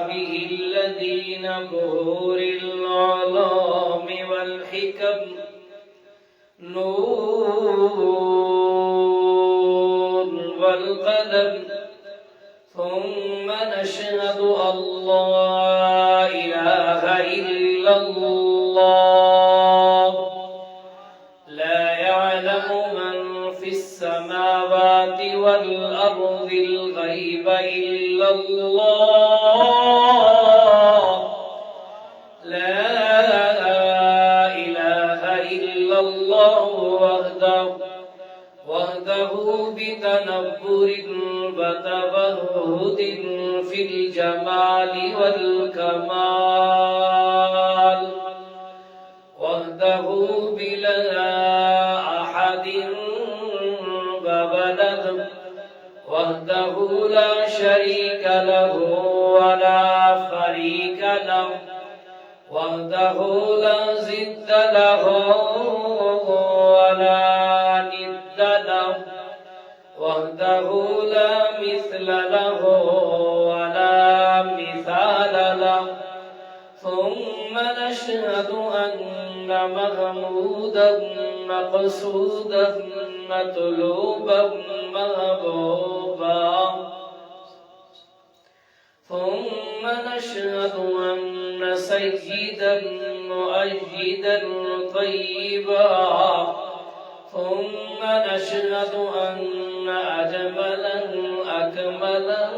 به الذين بهور العلام والحكم نون والقلم ثم نشهد أن لا إله إلا الله لا يعلم من في السماوات والأرض الغيب إلا الله لا إله إلا الله وحده بتنبر وتبهد في الجمال والكمال وحده بلا أحد وولد وحده لا شريك له ولا فريق له وحده لا ضد له ولا ند له وحده لا مثل له ولا مثال له ثم نشهد أن محمودا مقصودا مطلوبا محبوبا ثم نشهد أن سيدا مؤيدا طيبا ثم نشهد أن أجملا أكملا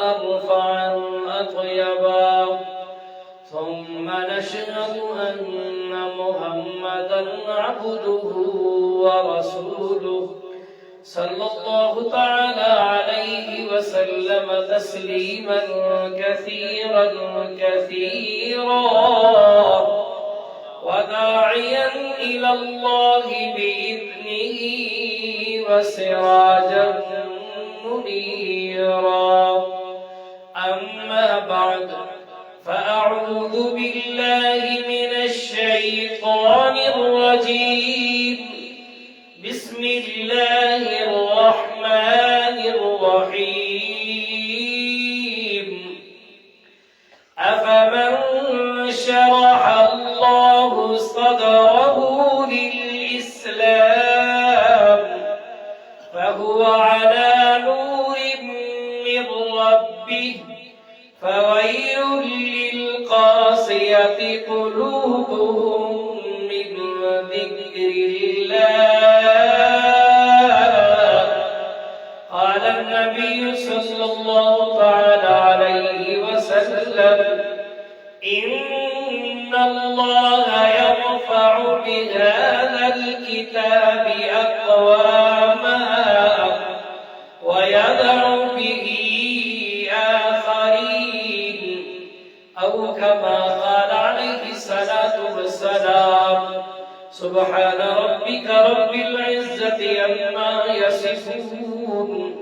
أرفعا أطيبا ثم نشهد أن محمدا عبده ورسوله صلى الله تعالى عليه وسلم تسليما كثيرا كثيرا وداعيا إلى الله بإذنه وسراجا منيرا أما بعد فأعوذ بالله من الشيطان الرجيم بسم الله الرحمن الرحيم أفمن شرح الله صدره للإسلام فهو على نور من ربه فويل للقاسية قلوبهم من ذكر الله قال النبي صلى الله تعالى عليه وسلم إن الله يرفع بهذا الكتاب أقواما ويدع به آخرين أو كما قال عليه الصلاة والسلام سبحان ربك رب العزة عما يصفون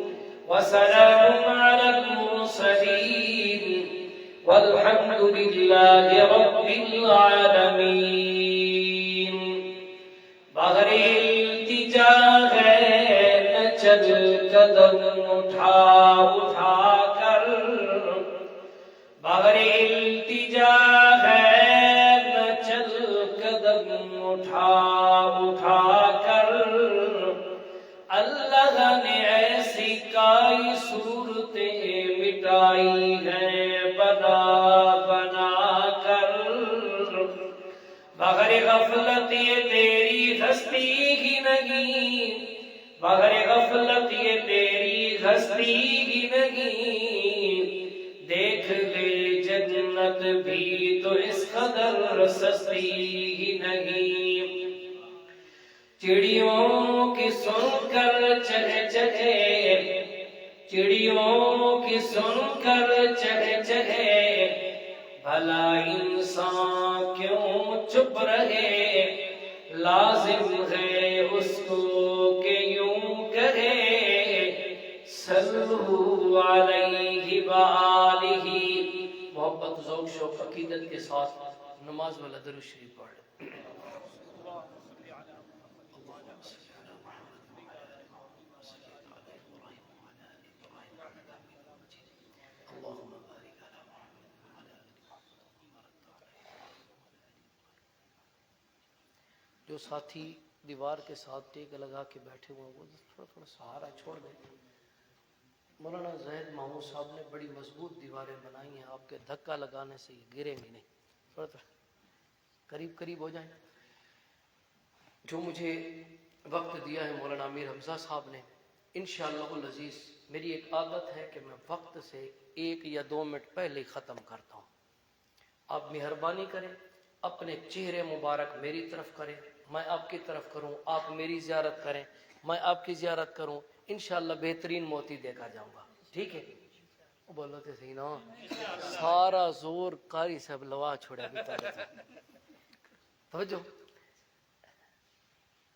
وسلام على المرسلين والحمد لله رب العالمين بغیر التجا ہے نہ چل قدم اٹھا اٹھا کر بغیر التجا ہے نہ چل قدم اٹھا اٹھا کر اللہ نے ایسی کئی صورتیں مٹائی ہیں بنا بنا کر بغیر غفلت یہ تیری ہستی ہی نہیں بغیر غفلت یہ تیری ہستی ہی نہیں دیکھ لے جنت بھی تو اس قدر سستی ہی نہیں چڑیوں کی سن کر چہے چہے چڑیوں کی سن کر چہے چہے بھلا انسان کیوں چپ رہے لازم ہے اس کو کہ یوں کہے صلو علیہ وآلہ محبت ذوق شوق عقیدت کے ساتھ نماز والا درود شریف پڑھ جو ساتھی دیوار کے ساتھ ٹیک لگا کے بیٹھے ہوئے وہ تھوڑا تھوڑا سہارا چھوڑ دیں. مولانا زاہد محمود صاحب نے بڑی مضبوط دیواریں بنائی ہیں, آپ کے دھکا لگانے سے یہ گریں گی نہیں. تھوڑا تھوڑا قریب قریب ہو جائیں. جو مجھے وقت دیا ہے مولانا امیر حمزہ صاحب نے, انشاءاللہ العزیز میری ایک عادت ہے کہ میں وقت سے 1 یا 2 منٹ پہلے ختم کرتا ہوں. آپ مہربانی کریں, اپنے چہرے مبارک میری طرف کریں, میں آپ کی طرف کروں, آپ میری زیارت کریں, میں آپ کی زیارت کروں, انشاءاللہ بہترین موتی دے کر جاؤں گا. ٹھیک ہے؟ بولو تو صحیح نا. سارا زور قاری صاحب لوا چھوڑا بھی توجہ.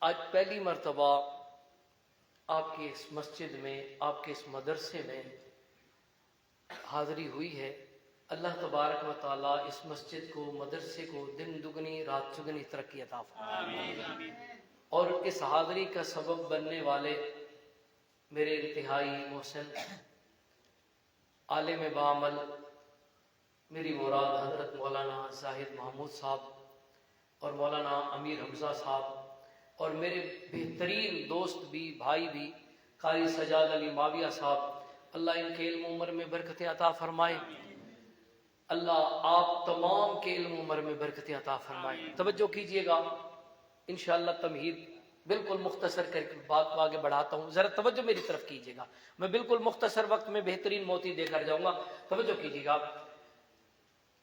آج پہلی مرتبہ آپ کی اس مسجد میں, آپ کے اس مدرسے میں حاضری ہوئی ہے. اللہ تبارک و تعالیٰ اس مسجد کو, مدرسے کو دن دگنی رات چگنی ترقی عطا فرمائے. اور اس حاضری کا سبب بننے والے میرے انتہائی محسن عالم بعمل میری مراد حضرت مولانا زاہد محمود صاحب اور مولانا امیر حمزہ صاحب, اور میرے بہترین دوست بھی بھائی بھی قاری سجاد علی معاویہ صاحب. اللہ ان کے علم عمر میں برکتیں عطا فرمائے. اللہ آپ تمام کے علم عمر میں برکتیں عطا فرمائے. توجہ کیجئے گا, انشاءاللہ تمہید بالکل مختصر کر کے بات کو آگے بڑھاتا ہوں. ذرا توجہ میری طرف کیجئے گا, میں بالکل مختصر وقت میں بہترین موتی دے کر جاؤں گا. توجہ کیجئے گا.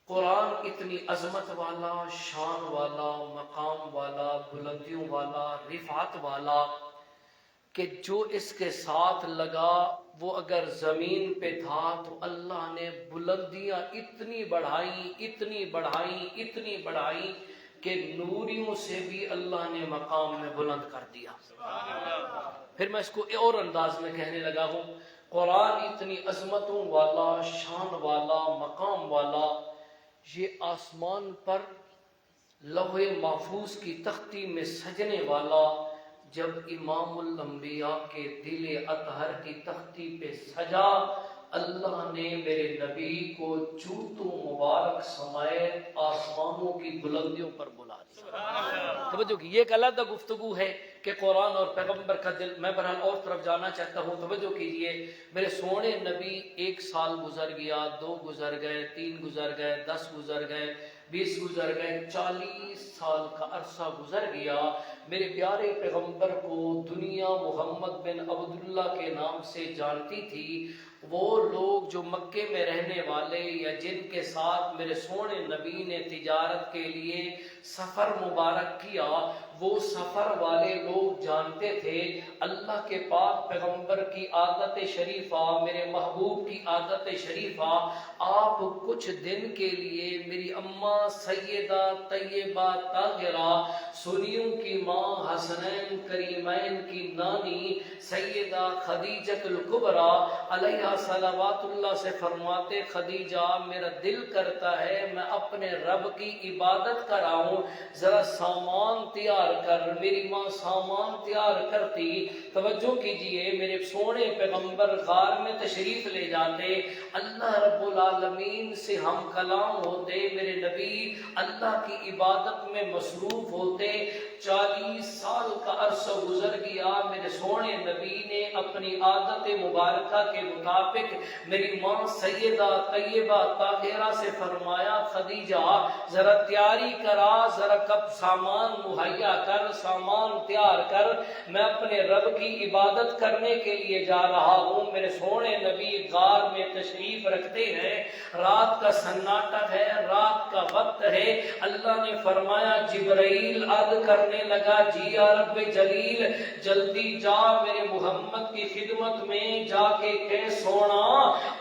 قرآن اتنی عظمت والا, شان والا, مقام والا, بلندیوں والا, رفعت والا کہ جو اس کے ساتھ لگا وہ اگر زمین پہ تھا تو اللہ نے بلندیاں اتنی بڑھائیں, اتنی بڑھائیں, اتنی بڑھائیں کہ نوریوں سے بھی اللہ نے مقام میں بلند کر دیا. پھر میں اس کو اور انداز میں کہنے لگا ہوں. قرآن اتنی عظمتوں والا, شان والا, مقام والا, یہ آسمان پر لوح محفوظ کی تختی میں سجنے والا جب امام الانبیاء کے دل اطہر کی تختی پہ سجا, اللہ نے میرے نبی کو جوتوں مبارک سمیت آسمانوں کی بلندیوں پر بلا دیا. توجہ کی, یہ ایک علیحدہ گفتگو ہے کہ قرآن اور پیغمبر کا دل. میں بہرحال اور طرف جانا چاہتا ہوں. توجہ کیجئے, میرے سونے نبی 1 سال گزر گیا, 2 گزر گئے, 3 گزر گئے, 10 گزر گئے, 20 گزر گئے, 40 سال کا عرصہ گزر گیا. میرے پیارے پیغمبر کو دنیا محمد بن عبداللہ کے نام سے جانتی تھی. وہ لوگ جو مکے میں رہنے والے یا جن کے ساتھ میرے سونے نبی نے تجارت کے لیے سفر مبارک کیا, وہ سفر والے لوگ جانتے تھے اللہ کے پاک پیغمبر کی عادت شریفہ, میرے محبوب کی عادت شریفہ, آپ کچھ دن کے لیے میری اماں سیدہ طیبہ طاہرہ, سنیوں کی ماں, حسنین کریمین کی نانی سیدہ خدیجہ الکبریٰ علیہا صلوات اللہ سے فرماتے, خدیجہ میرا دل کرتا ہے میں اپنے رب کی عبادت کراؤں, ذرا سامان تیار کر. میری ماں سامان تیار کرتی. توجہ کیجئے, میرے سونے پیغمبر غار میں تشریف لے جاتے, اللہ رب العالمین سے ہم کلام ہوتے, میرے نبی اللہ کی عبادت میں مصروف ہوتے. 40 سال کا عرصہ گزر گیا, میرے سونے نبی نے اپنی عادت مبارکہ کے مطابق میری ماں سیدہ طیبہ طاہرہ سے فرمایا, خدیجہ ذرا تیاری کرا, ذرا کب سامان مہیا کر, سامان تیار کر, میں اپنے رب کی عبادت کرنے کے لیے جا رہا ہوں. میرے سونے نبی غار میں تشریف رکھتے ہیں, رات کا سناٹا ہے, رات کا وقت ہے. اللہ نے فرمایا, جبرائیل عرض کرنے لگا, جی یا رب جلیل جلدی جا میرے محمد کی خدمت میں جا کے کہ سونا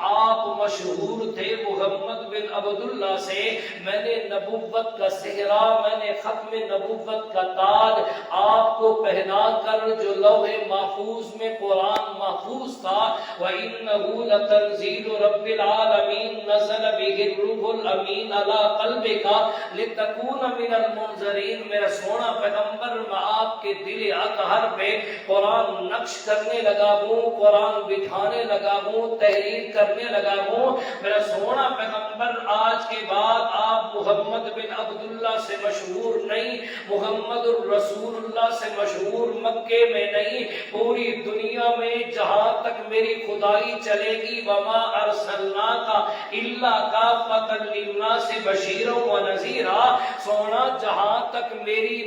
آپ مشہور تھے محمد بن عبداللہ سے, میں نے نبوت کا صحرا, میں نے ختم نبوت کا تاج آپ کو پہنا کر جو لوح محفوظ میں قرآن محفوظ تھا, وَإِنَّهُ لَتَنزِيلُ رَبِّ الْعَالَمِينَ نَزَلَ بِهِ الرُّوحُ الْأَمِينُ عَلَى قَلْبِكَ لِتَكُونَ مِنَ الْمُنذَرِينَ. میرا سونا پیغمبر, میں آپ کے دل اطہر پہ قرآن نقش کرنے لگا ہوں, قرآن بٹھانے لگا ہوں, تحریر کرنے لگا ہوں. میرا سونا پیغمبر, آج کے بعد آپ محمد بن عبداللہ سے مشہور نہیں، محمد الرسول اللہ سے مشہور مکے میں نہیں، پوری دنیا میں جہاں تک میری خدائی چلے گی، وما ارسلناک الا کافۃ للناس بشیرا ونذیرا، سونا جہاں تک میری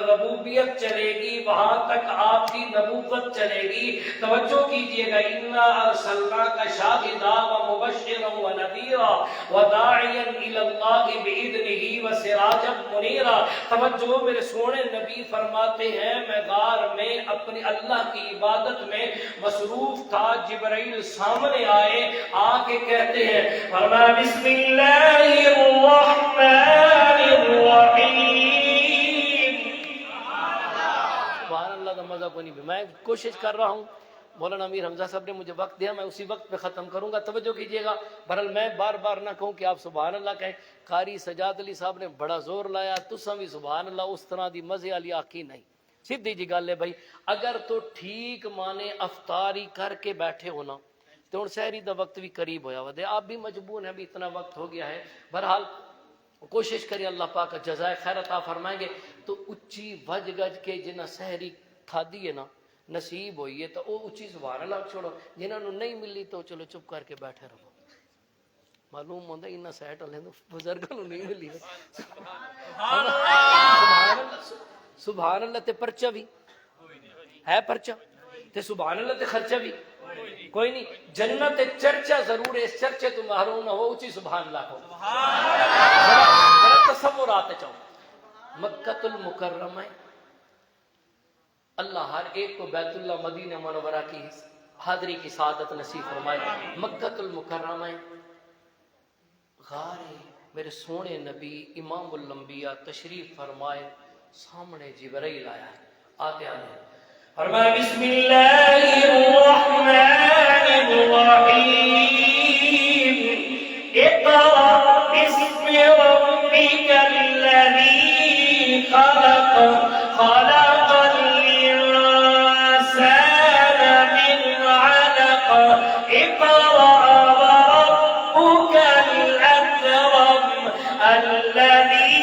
ربوبیت چلے گی وہاں تک آپ کی نبوت چلے گی۔ توجہ کیجئے گا، انا ارسلناک شاہدا ومبشرا ونذیرا وداعیا الی اللہ باذنہ وسراجا منیرا۔ توجہ، میرے سونے نبی فرماتے ہیں میں غار میں اپنی اللہ کی عبادت میں مصروف تھا، جبرائیل سامنے آئے، آ کے کہتے ہیں، فرمایا بسم اللہ الرحمن الرحیم۔ سبحان اللہ کا مزہ کو نہیں، میں کوشش کر رہا ہوں، مولانا امیر حمزہ صاحب نے مجھے وقت دیا، میں اسی وقت پہ ختم کروں گا، توجہ کیجئے گا۔ بہرحال میں بار بار نہ کہوں کہ آپ سبحان اللہ کہیں، قاری سجاد علی صاحب نے بڑا زور لایا، تساں بھی سبحان اللہ اس طرح دی مزے والی آخی نہیں، سیدھی جی گل ہے بھائی، اگر تو ٹھیک مانے افطاری کر کے بیٹھے ہونا تو ہن سحری دا وقت بھی قریب ہویا ہوا دے، آپ بھی مجبور ہیں، بھی اتنا وقت ہو گیا ہے۔ بہرحال کوشش کریں، اللہ پاک جزائے خیر عطا فرمائیں گے۔ تو اچھی وج گج کے جنہ سحری کھادی ہے نا، نصیب ہوئی ہے، تو وہ اچھی سبحان اللہ چھوڑو، جنہوں نے نہیں ملی تو چلو چپ کر کے بیٹھے رہو۔ معلوم ہوتا ہے انہاں سیٹ والے بزرگوں نہیں ملی۔ سبحان اللہ تے پرچہ بھی ہے، پرچہ تے سبحان اللہ تے خرچہ بھی کوئی نہیں، جنت چرچا ضرور ہے، اس چرچے تو محروم نہ ہو، اچھی سبحان اللہ ہو۔ ذرا تصورات چاہو، مکہ المکرمہ ہے، اللہ ہر ایک کو بیت اللہ مدینہ منورہ کی حاضری کی سعادت نصیب فرمائے۔ مکہ المکرمہ ہے، غار ہے، میرے سونے نبی امام الانبیاء تشریف فرمائے، سامنے جبرائیل آیا ہے، آتے آتے فرمایا بسم اللہ الرحمن الرحیم، اقرأ باسم ربک الذی خلق، خلق الانسان من علق، اقرأ وربک الاکرم الذی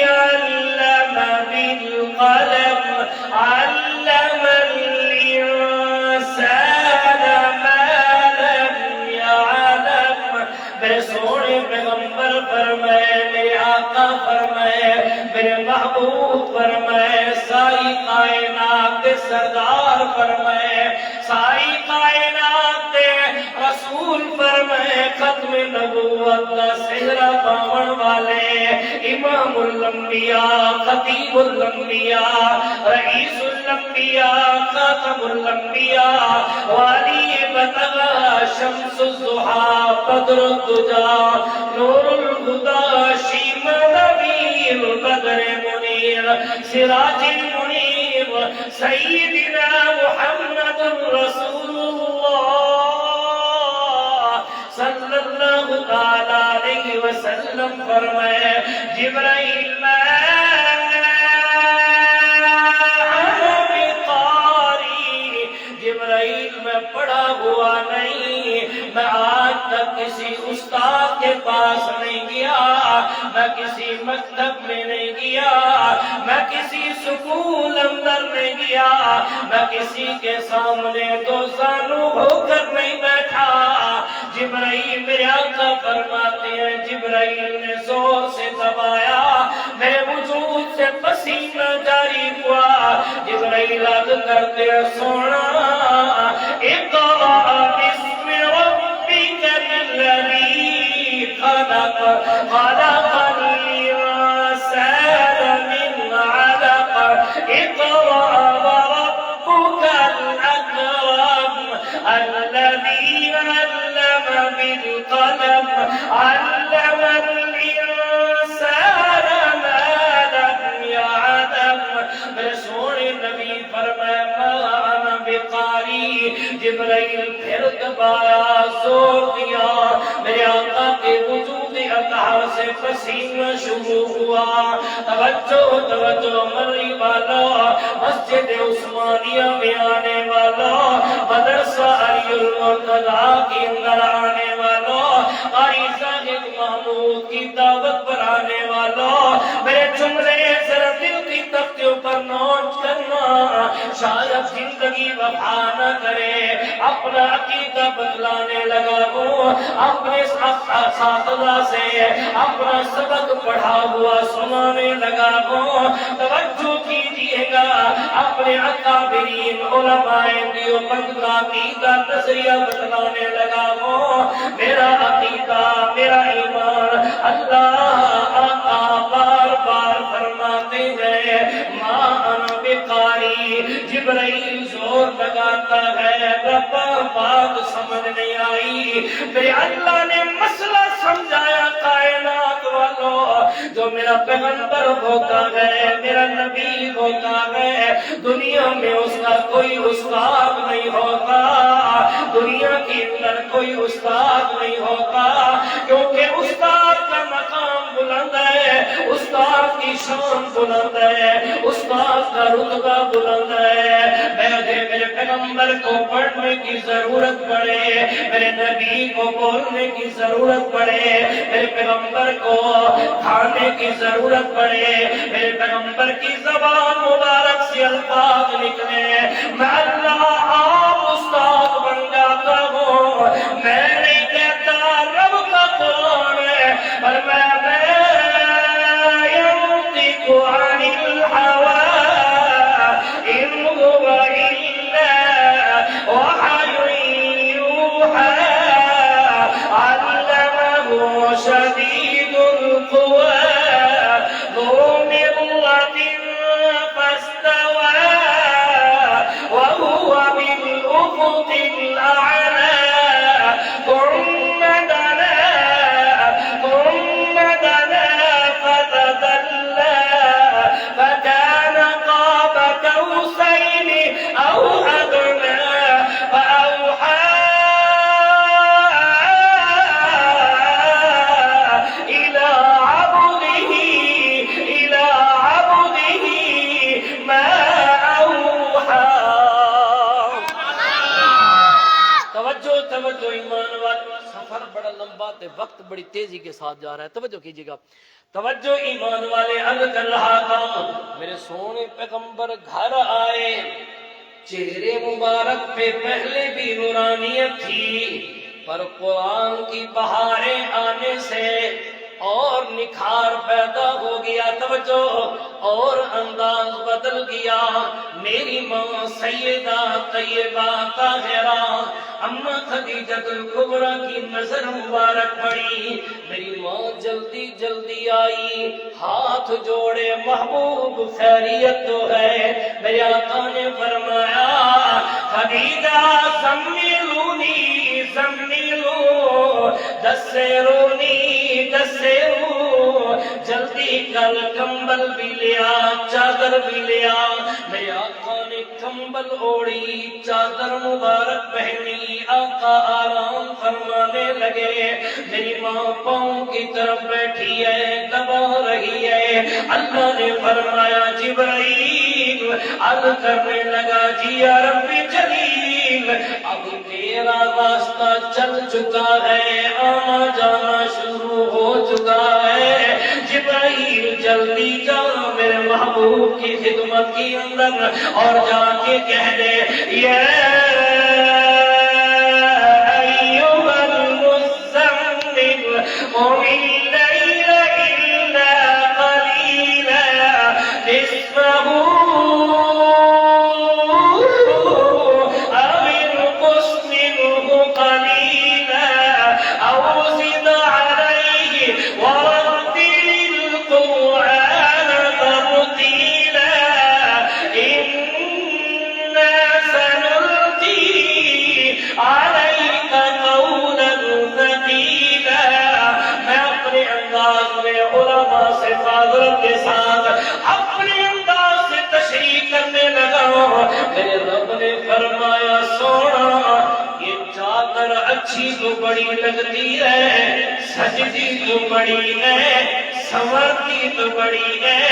علم بالقلم، علم الانسان ما لم يعلم۔ میرے سونے پیغمبر فرمائے، میرے آقا فرمائے، میرے محبوب فرمائے، ساری کائنات کے سردار فرمائے، ساری کائنات کے رسول فرمائے، ختم نبوت کا سہرا پاون والے، امام الانبیاء، خطیب الانبیاء، رئیس الانبیاء، خاتم الانبیاء، والی بتغا، شمس الضحا، بدر الدجا، نور الہدی، شیم نبیر، بدر منیر، سراج منیر، سیدنا محمد رسول اللہ صلی اللہ تعالی علیہ وسلم فرمائے، جبرائیل میں پڑھا ہوا نہیں، میں آج تک کسی استاد کے پاس نہیں گیا، میں کسی مکتب میں نہیں گیا، میں کسی سکول اندر نہیں گیا، میں کسی کے سامنے دو زانو ہو کر نہیں بیٹھا۔ جبرائیل میرے آقا فرماتے ہیں، جبرائیل نے زور سے دبایا، میرے وجود سے پسینہ جاری ہوا، جبرائیل عرض کرتے ہیں سونا، اقرأ باسم ربک الذی خلق، خلق الانسان من علق، اقرأ وربک الاکرم الذی علم بالقلم، علم الانسان ما لم يعلم۔ میرے سونے نبی فرمائے بقاری، جبرائیل پھر دبایا، زور دیا، میرے آقا کے وجود اطہر سے پسینہ شروع ہوا۔ توجہ توجہ مری والا، مسجد عثمانیہ میں آنے والا، مدرسہ علی المرتضیٰ کے اندر آنے والا، قاری صاحب محمود کی دعوت پر آنے والوں، میرے جملے ذرا دل کی تختیوں پر نوٹ کرنا، شاید زندگی وفا نہ کرے، اپنا عقیدہ بدلانے لگا ہوں، اپنے اساتذہ سے اپنا سبق پڑھا ہوا سنانے لگا ہوں، توجہ کیجئے گا، اپنے اکابرین علماء دیوبند کا عقیدہ نظریہ بدلانے لگا ہوں، میرا عقیدہ میرا ایمان اللہ آقا بار بار فرماتے ہیں ماں انا بقاری، جبرائیل زور لگاتا ہے رب بات سمجھ نہیں آئی، میرے اللہ نے مسئلہ سمجھایا کائنات والوں، جو میرا پیغمبر ہوتا ہے میرا نبی ہوتا ہے، دنیا میں اس کا کوئی استاد نہیں ہوتا، دنیا کے اندر کوئی استاد نہیں ہوتا، کیونکہ استاد کا مقام بلند ہے، استاد کی شان بلند ہے، استاد کا رتبہ بلند ہے، میرے پیغمبر کو پڑھنے کی ضرورت پڑے، میرے نبی کو بولنے کی ضرورت پڑے، میرے پیغمبر کو کھانے کی ضرورت پڑے، میرے پیغمبر کی زبان مبارک سے الفاظ نکلے، میں اللہ آپ استاد بن جاتا ہوں، میں نہیں کہتا رب کا قرآن ہے، پر میں ينطق عن الهوى إن هو إلا وحي يوحى علمه شديد القوى ذو مرة فاستوى وهو بالأفق الأعلى ثم دنا فتدلى فكان قاب قوسين أو أدنى فأوحى إلى عبده ما أوحى. توجہ ایمان والو، سفر بڑا لمبا تے وقت بڑی تیزی کے ساتھ جا رہا ہے، توجہ کیجیے گا، توجہ ایمان والے، عرض کر رہا تھا میرے سونے پیغمبر گھر آئے، چہرے مبارک پہ پہلے بھی نورانیت تھی، پر قرآن کی بہاریں آنے سے اور نکھار پیدا ہو گیا، توجہ، اور انداز بدل گیا، میری ماں سیدہ طیبہ طاہرہ اما خدیجۃ الکبریٰ کی نظر مبارک پڑی، میری ماں جلدی جلدی آئی، ہاتھ جوڑے محبوب خیریت تو ہے، میرے آقا نے فرمایا خدیجہ سمیلونی سمیلو دسرونی دسرو، جلدی کر کمبل بھی لیا چادر بھی لیا، میرے آقا نے کمبل اوڑی چادر مبارک پہنی، آقا آرام فرمانے لگے، میری ماں پاؤں کی طرف بیٹھی ہے دبا رہی ہے، اللہ نے فرمایا جبرائیل، عرض کرنے لگا جی یا رب جلیل، اب تیرا راستہ چل چکا ہے، آنا جانا شروع ہو چکا ہے، جبرائیل جلدی جا میرے محبوب کی خدمت کی اندر اور جا کے کہہ دے یا ایھا المزمل قم اللیل الا قلیلا نصفہ او انقص منہ قلیلا او زد علیہ ورتل القرآن ترتیلا انا سنلقی علیک قولا ثقیلا. میں اپنے انداز میں علماء سے معذرت کے ساتھ اپنے انداز سے تشریح کرنے لگا، میرے رب نے فرمایا سونا یہ چادر اچھی تو بڑی لگتی ہے، سجدی تو بڑی ہے، سنورتی تو بڑی ہے،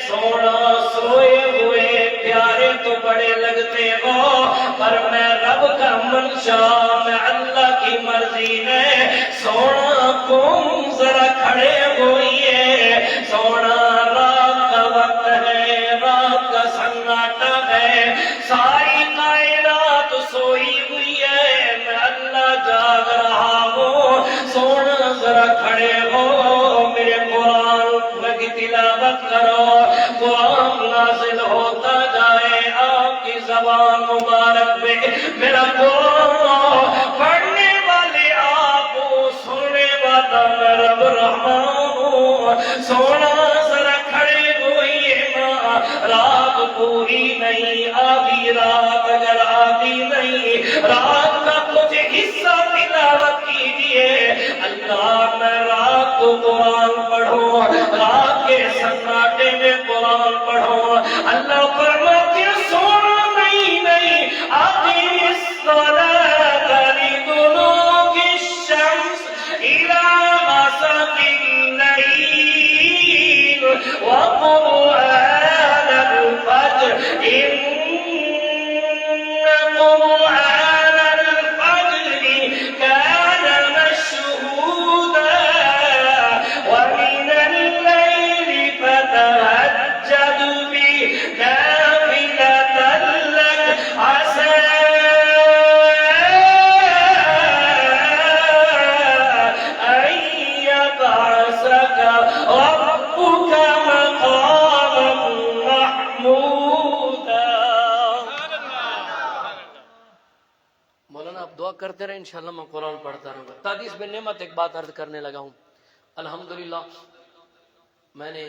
سونا سوئے ہوئے پیارے تو بڑے لگتے ہو، پر میں رب کا منشا، میں اللہ کی مرضی ہے۔ سونا قوم ذرا کھڑے ہوئیے، سونا رات کا وقت ہے، رات کا سناٹا ہے، ساری کائنات سوئی ہوئی ہے، میں اللہ جاگ رہا ہوں۔ سونا ذرا کھڑے ہو، میرے قرآن کی تلاوت کرو، قرآن نازل ہوتا جائے آپ کی زبان مبارک میں، میرا قرآن پڑھنے والے آپ ہو، سننے والا میں رب رحمان ہوں۔ سونا ذرا کھڑے ہوئیے ماں، رات پوری نہیں، آدھی رات اگر آدھی نہیں، رات کا کچھ حصہ تلاوت کیجیے۔ اللہ میں رات کو قرآن پڑھو، رات کے سناٹے میں قرآن پڑھو۔ اللہ فرماتے ہیں سونا نہیں، آدھی الصلاۃ لدلوک الشمس إلى غسق الليل وقرآن الفجر إن قرآن الفجر كان مشهودا ومن الليل فتهجد به نافلة لك عسى أن يبعثك ربك مقاما محمودا۔ مولانا آپ دعا کرتے رہے، انشاءاللہ میں قرآن پڑھتا رہوں گا۔ تحدیث بن نعمت ایک بات عرض کرنے لگا ہوں۔ الحمدللہ میں نے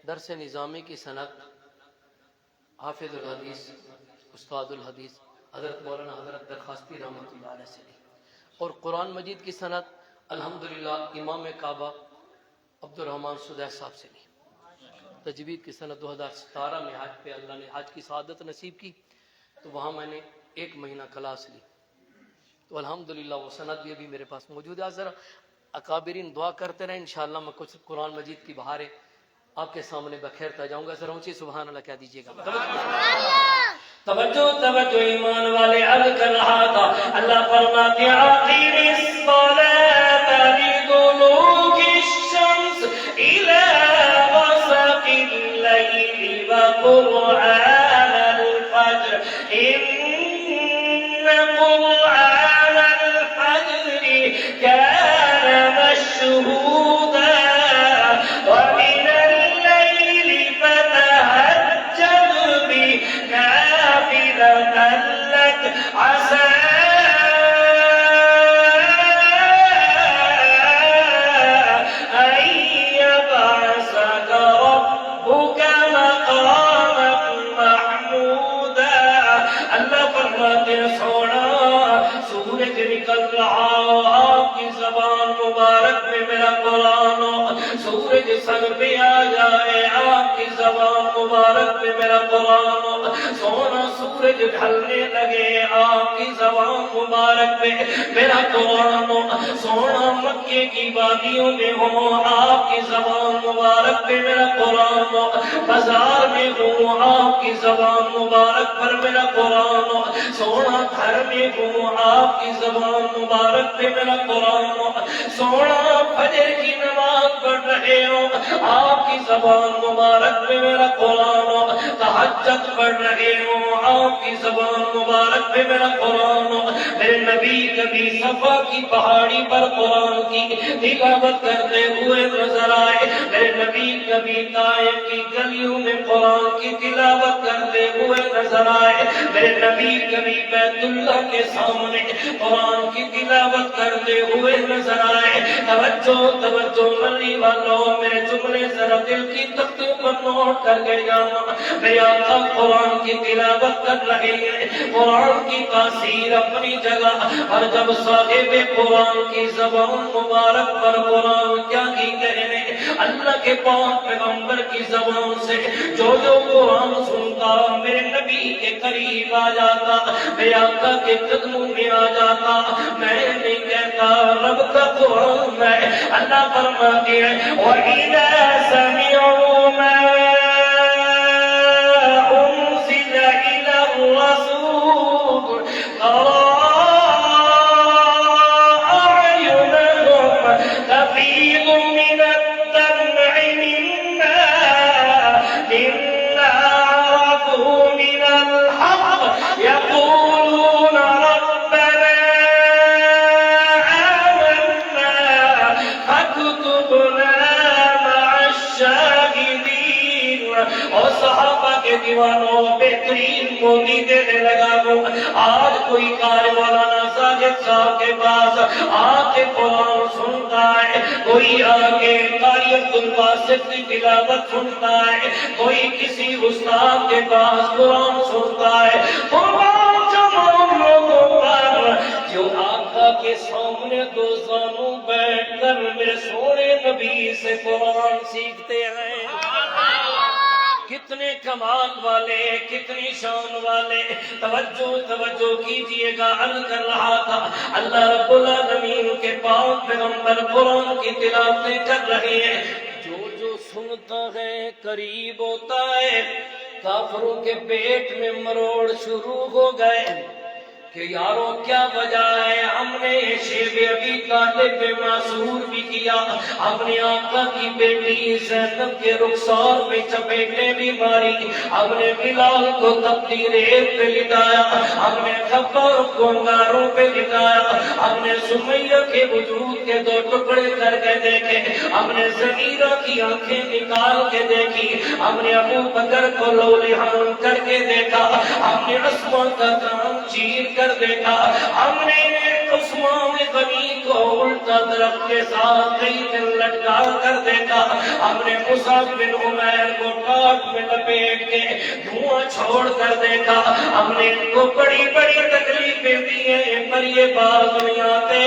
درس نظامی کی سند حافظ الحدیث استاد الحدیث حضرت مولانا حضرت درخواستی رحمۃ اللہ علیہ سے لی، اور قرآن مجید کی سند الحمدللہ امام کعبہ عبد الرحمن سدیس صاحب سے لی۔ تجوید کی سند 2017 میں حج پہ اللہ نے حج کی سعادت نصیب کی، تو وہاں میں نے 1 مہینہ کلاس لی، تو الحمدللہ وہ سند بھی ابھی میرے پاس موجود ہے۔ ذرا اکابرین دعا کرتے رہیں، انشاءاللہ میں کچھ قرآن مجید کی بہاریں آپ کے سامنے بکھیرتا جاؤں گا۔ ذرا اونچی سبحان اللہ کہہ دیجیے گا۔ توجہ توجہ ایمان والے، عرض کر رہا تھا اللہ فرماتے ہیں اقیم الصلاۃ لدلوک الشمس إلى غسق الليل وقرآن الفجر إن قرآن الفجر كان مشهودا ومن الليل فتهجد به نافلة لك عسى أن يبعثك ربك مقاما محمودا۔ اللہ فرماتے ہیں سونا سورج نکل رہا ہو، آپ کی زبان مبارک میں میرا قرآن ہو، سورج سر پہ آ جائے آپ کی زبان مبارک میں میرا قرآن ہو، سونا سورج ڈھلنے لگے آپ کی زبان مبارک میں میرا قرآن ہو، سونا مکے کی وادیوں میں ہو آپ کی زبان مبارک پہ میرا قرآن ہو، بازار میں ہو آپ کی زبان مبارک پر میرا قرآن ہو، سونا گھر میں ہو آپ کی زبان مبارک پہ میرا قرآن ہو، سونا فجر کی نماز پڑھ رہے ہو آپ کی زبان مبارک پہ میرا قرآن ہو، تہجد پڑھ رہے ہو آپ کی زبان مبارک پہ میرا قرآن ہو۔ میرے نبی کبھی صفا کی پہاڑی پر قرآن کی تلاوت کرتے ہوئے نظر آئے، میرے نبی کبھی طائف کی گلیوں میں قرآن کی تلاوت کرتے ہوئے نظر آئے، میرے نبی کبھی بیت اللہ کے سامنے قرآن کی تلاوت کرتے ہوئے نظر آئے۔ توجہ توجہ ملنے والوں، میرے جملے ذرا دل کی تختوں پر نوٹ کر کے جانا۔ میرے آقا قرآن کی تلاوت کر رہے ہیں، قرآن کی تاثیر اپنی جگہ، اور جب صاحب قرآن کی زبان مبارک پر قرآن کیا کی کہنے، اللہ کے پاک پیغمبر کی زبان سے جو جو قرآن سنتا میرے نبی کے قریب آ جاتا، میرے آقا کے قدموں میں آ جاتا۔ میں نہیں کہتا رب کا قرآن ہے، اللہ فرماتے ہیں وَإِذَا سَمِعُوا مَا أُنزِلَ إنا عرفوا من الحق يقولون ربنا آمنا فاكتبنا مع الشاهدين. اور صحابہ کے دیوانوں بہترین موتی دینے لگا وہ. آج کوئی قاری مولانا ساجد صاحب کے پاس آ کے قرآن سنتا ہے, کوئی آگے قاری عبدالباسط کی تلاوت سنتا ہے, کوئی کسی استاد کے پاس قرآن سنتا ہے. قرآن تمام لوگوں پر جو آقا کے سامنے دو زانوں بیٹھ کر میرے سونے نبی سے قرآن سیکھتے ہیں. کتنے کمال والے, کتنی شان والے. توجہ کیجئے گا. عرض کر رہا تھا اللہ رب العالمین کے پاک پیغمبر قرآن کی تلاوتیں کر رہے ہیں. جو سنتا ہے قریب ہوتا ہے. کافروں کے پیٹ میں مروڑ شروع ہو گئے کہ یاروں کیا وجہ ہے. ہم نے شیب ابی طالب پہ معصور بھی کیا, ہم نے آقا کی بیٹی زینب کے رخسار پہ چپیٹیں بھی ماری, ہم نے بلال کو تپتی ریت پہ لٹایا, ہم نے خبر کو انگاروں پہ لٹایا, ہم نے سمیہ کے وجود کے دو ٹکڑے کر کے دیکھے, ہم نے زمینہ کی آنکھیں نکال کے دیکھی, ہم نے ابو بکر کو لولیہان کر کے دیکھا, ہم نے اسما کا کام چیر کر دیکھا, ہم نے عثمان غنی کو الٹا درخت کے ساتھ کئی دن لٹکا کر دیکھا, ہم نے مصعب بن عمیر کو ٹاٹ میں لپیٹ کے دھواں چھوڑ کر دیکھا, ہم نے ان کو بڑی بڑی تکلیفیں دی ہیں پر یہ باز نہیں آتے.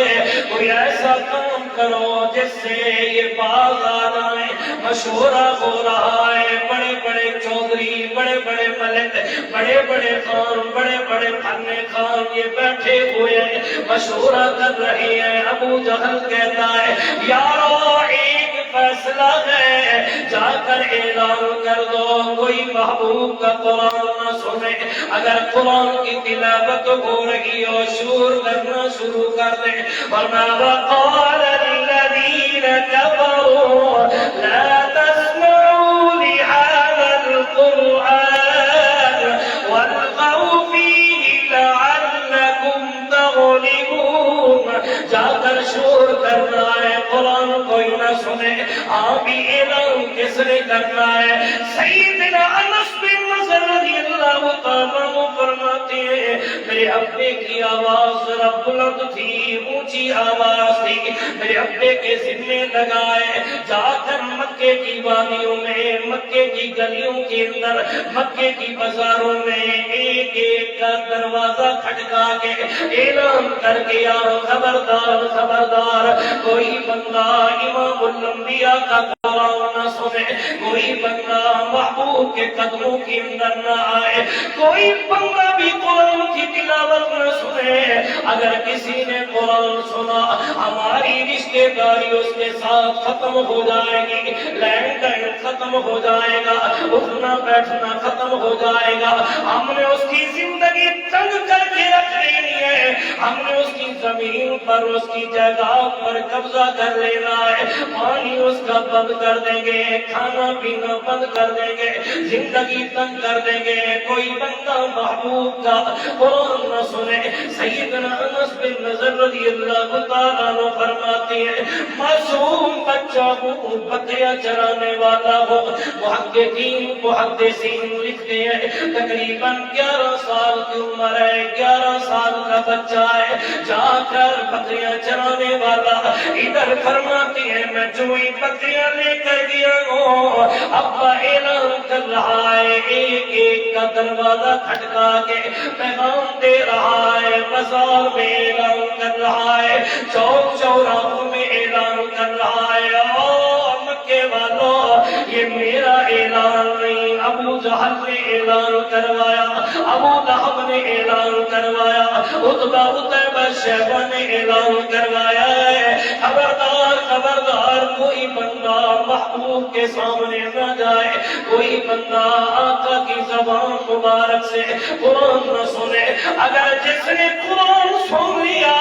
کوئی ایسا کام کرو جس سے یہ باز آ جائیں. مشورہ ہو رہا ہے, بڑے بڑے چودھری, بڑے بڑے ملک, بڑے بڑے خان, بڑے بڑے فنے خان یہ بیٹھے ہوئے ہیں, مشورہ کر رہے ہیں. ابو جہل کہتا ہے یارو ایک فیصلہ ہے, جا کر اعلان کر دو کوئی محبوب کا قرآن نہ سنے. اگر قرآن کی تلاوت ہو رہی ہو شور کرنا شروع کر دیں. ورنہ وقال الذین کفروا لا تسمعوا لهذا القرآن والغوا فیہ لعلکم تغلبون. جا کر شور کرنا ہے قرآن کوئی نہ سنے. آپ ہی اعلان کس نے کرنا ہے؟ سیدنا انس بن نضر رضی اللہ تعالیٰ عنہ فرماتے ہیں میرے ابے کی آواز ذرا بلند تھی, اونچی آواز تھی. میرے ابے کے ذمے لگائے جا کر مکے کی وادیوں میں, مکے کی گلیوں کے اندر, مکے کی بازاروں میں ایک ایک کا دروازہ کھٹکا کے اعلان کر کے آؤ خبردار خبردار, کوئی بندہ امام الانبیاء کا قرآن نہ سنے, کوئی بندہ محبوب کے قدموں کے اندر نہ آئے, کوئی بندہ بھی قرآن کی تلاوت نہ سنے. اگر کسی نے قرآن سنا ہماری رشتے داری اس کے ساتھ ختم ہو جائے گی, لین دین ختم ہو جائے گا, اٹھنا بیٹھنا ختم ہو جائے گا. ہم نے اس کی زندگی تنگ کر کے رکھ لینی ہے, ہم نے اس کی زمین پر, اس کی جائیداد پر قبضہ کر لینا ہے. پانی اس کا بند کر دیں گے, کھانا پینا بند کر دیں گے, زندگی تنگ کر دیں گے. کوئی بندہ محبوب کا قرآن نہ سنے. سیدنا انس بن نضر رضی اللہ تعالیٰ عنہ فرماتے ہیں معصوم بچہ ہو, بکریاں چرانے والا ہو. محدثین لکھتے ہیں تقریباً 11 سال کی عمر ہے, 11 سال کا بچہ ہے, جا کر بکریاں چرانے والا. ادھر فرماتے ہیں میں جو ہی بکریاں لے کر گیا ہوں ابا اعلان کر رہا ہے, ایک ایک کا دروازہ کھٹکا کے پیغام دے رہا ہے, بازار میں اعلان کر رہا ہے, چوک چوراہوں میں اعلان کر رہا ہے. مکے والوں یہ میرا اعلان نہیں, ابو جہل نے اعلان کروایا, ابو لہب نے اعلان کروایا, عتبہ عتیبہ شیبہ نے اعلان کروایا ہے. خبردار خبردار, کوئی بندہ محبوب کے سامنے نہ جائے, کوئی بندہ آقا کی زبان مبارک سے قرآن نہ سنے. اگر جس نے قرآن سن لیا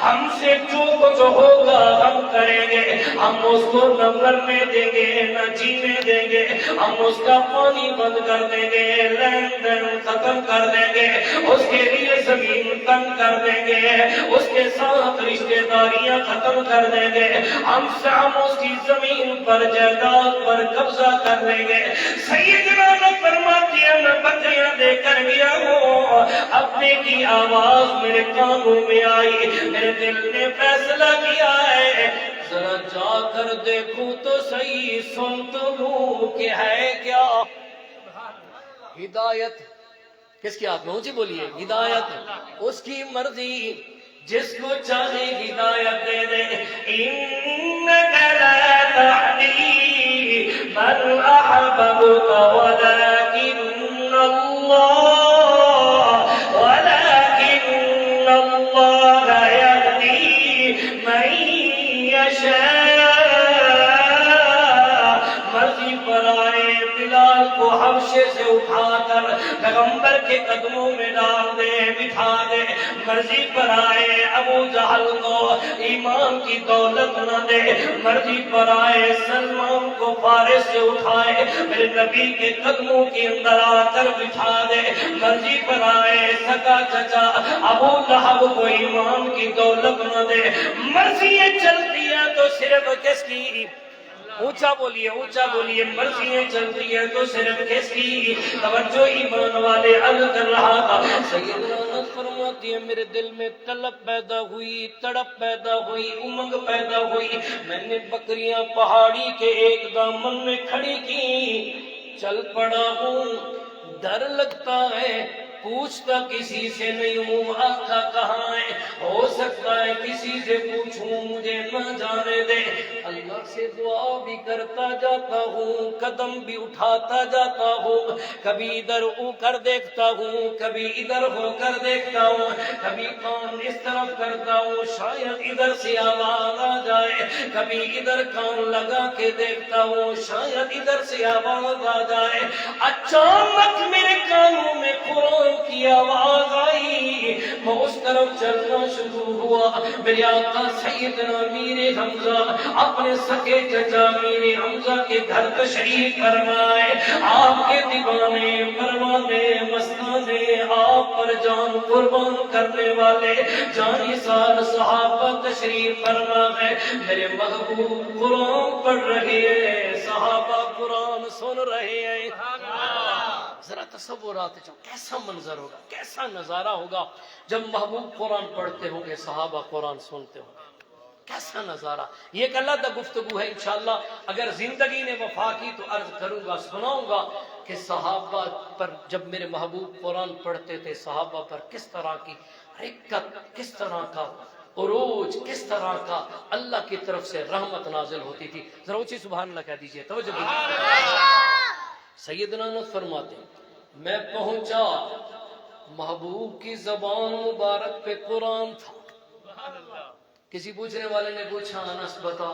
ہم سے جو کچھ ہوگا ہم کریں گے ہم اس کو نہ مرنے دیں گے نہ جینے دیں گے ہم اس کا پانی بند کر دیں گے لین دین ختم کر دیں گے اس کے لیے زمین تنگ کر دیں گے اس کے ساتھ رشتہ داریاں ختم کر دیں گے ہم اس کی زمین پر جائیداد پر قبضہ کر لیں گے سیدنا نے فرماتی ہے میں بکریاں دے کر گیا ہوں اپنے کی آواز میرے کانوں میں آئی میرے دل نے فیصلہ کیا ہے ذرا جا کر دیکھوں تو صحیح سن تو لوں کہ ہے کیا ہدایت کس کی ہاتھ میں اونچی بولیے ہدایت اس کی مرضی جس کو چاہے ہدایت دے دے انک لا تهدی من احببت ولكن الله يهدي من يشاء مرضی پر آئے بلال کو حبشے سے اٹھا کر پیغمبر کے قدموں میں ڈال دے بٹھا دے مرضی پر آئے ابو جہل کو ایمان کی دولت نہ دے مرضی پر آئے سلمان کو فارس سے اٹھائے میرے نبی کے قدموں کے اندر آ کر بٹھا دے مرضی پر آئے سکا چچا ابو لہب کو ایمان کی دولت نہ دے مرضییں چلتی ہیں تو صرف کس کی اونچا بولیے مرضیاں چلتی ہیں تو صرف کس کی توجہ ایمان والے عرض کر رہا تھا سیدنا انس فرماتی ہے میرے دل میں طلب پیدا ہوئی تڑپ پیدا ہوئی امنگ پیدا ہوئی میں نے بکریاں پہاڑی کے ایک دامن میں کھڑی کی چل پڑا ہوں ڈر لگتا ہے پوچھتا کسی سے نہیں ہوں آقا کہاں ہے ہو سکتا ہے کسی سے پوچھوں مجھے نہ جانے دے اللہ سے دعا بھی کرتا جاتا ہوں قدم بھی اٹھاتا جاتا ہوں کبھی ادھر او کر دیکھتا ہوں کبھی ادھر ہو کر دیکھتا ہوں کبھی کان اس طرف کرتا ہوں شاید ادھر سے آواز آ جائے کبھی ادھر کان لگا کے دیکھتا ہوں شاید ادھر سے آواز آ جائے اچانک میرے کانوں میں قرآن کی آواز آئی میں اس طرف چلنا شروع ہوا میرے آقا سیدنا امیر حمزہ اپنے سکے چچا امیر حمزہ کے گھر تشریف فرمائے آپ کے دیوانے پروانے مستانے آپ پر جان قربان کرنے والے جانی سال صحابہ تشریف فرمائے میرے محبوب قرآن پڑھ رہے ہیں صحابہ قرآن سن رہے ہیں ذرا تصورات کیسا منظر ہوگا کیسا نظارہ ہوگا جب محبوب قرآن پڑھتے ہوں گے صحابہ قرآن سنتے ہوں گے کیسا نظارہ یہ ایک علیحدہ گفتگو ہے انشاءاللہ اگر زندگی نے وفا کی تو عرض کروں گا سناؤں گا کہ صحابہ پر جب میرے محبوب قرآن پڑھتے تھے صحابہ پر کس طرح کی رقت کس طرح کا عروج کس طرح کا اللہ کی طرف سے رحمت نازل ہوتی تھی ذرا اونچی سبحان اللہ کہہ دیجئے توجہ دیجئے سیدنا انس فرماتے میں پہنچا محبوب کی زبان مبارک پہ قرآن تھا کسی پوچھنے والے نے پوچھا انس بتا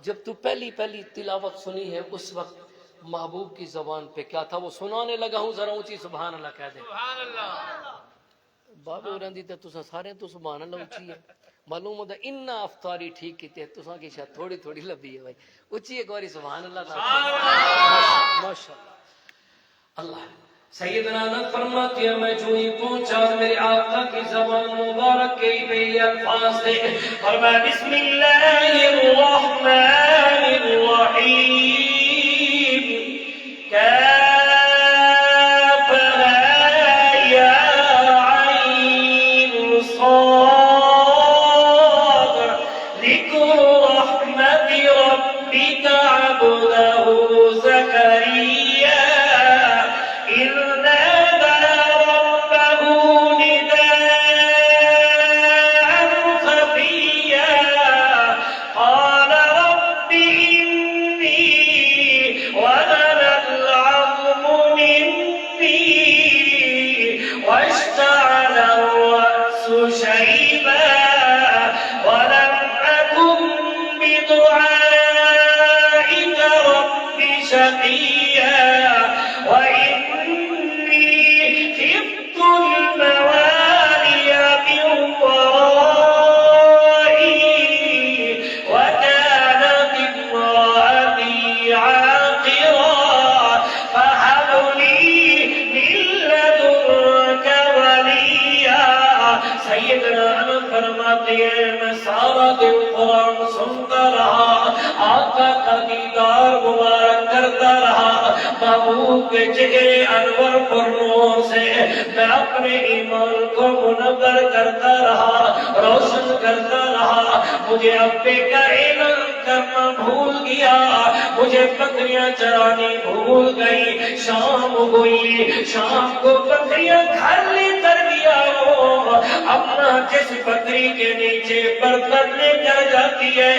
جب تو پہلی تلاوت سنی ہے اس وقت محبوب کی زبان پہ کیا تھا وہ سنانے لگا ہوں ذرا اونچی سبحان اللہ کہہ دے بابے رہندی تے تساں سارے تو سبحان اللہ اونچی ہے معلوم ہوتا ان افطاری ٹھیک کی تے تساں کی شاید تھوڑی لبی ہے بھائی اونچی ایک باری سبحان اللہ ماشاءاللہ اللہ سیدنا انس فرماتے ہیں میں جو ہی پہنچا میرے آقا کی زبان مبارک کے بے الفاظ تھے فرمایا بسم اللہ الرحمن الرحیم فرماتی ہے میں سارا دن قرآن سنتا رہا، آقا کا دیدار مبارک کرتا رہا، محبوب کے چہرے انور پر نور سے میں اپنے ایمان کو منور کرتا رہا، روشن کرتا رہا۔ مجھے ابے کا اعلان کرنا بھول گیا، مجھے بکریاں چرانی بھول گئی، شام ہوئی، شام کو بکریاں گھر لے کر گیا ہو، اپنا جس بکری کے نیچے برتن لے کر جاتی ہے،